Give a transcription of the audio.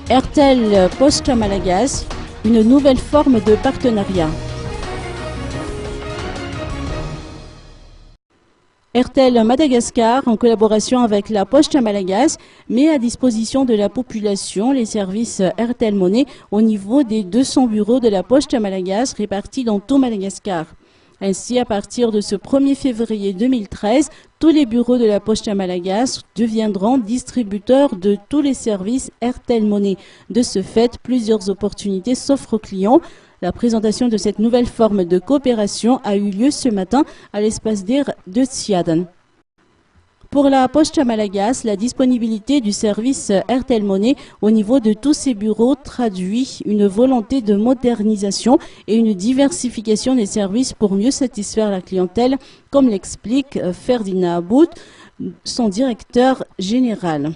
Airtel Poste Malagasy, une nouvelle forme de partenariat. Airtel Madagascar, en collaboration avec la Poste Malagasy, met à disposition de la population les services Airtel Money au niveau des 200 bureaux de la Poste Malagasy répartis dans tout Madagascar. Ainsi, à partir de ce 1er février 2013, tous les bureaux de la Poste Malagasy deviendront distributeurs de tous les services Airtel Money. De ce fait, plusieurs opportunités s'offrent aux clients. La présentation de cette nouvelle forme de coopération a eu lieu ce matin à l'espace d'air de Tsiadan. Pour la Poste Malagasy, la disponibilité du service Airtel Money au niveau de tous ces bureaux traduit une volonté de modernisation et une diversification des services pour mieux satisfaire la clientèle, comme l'explique Ferdinand Aboud, son directeur général.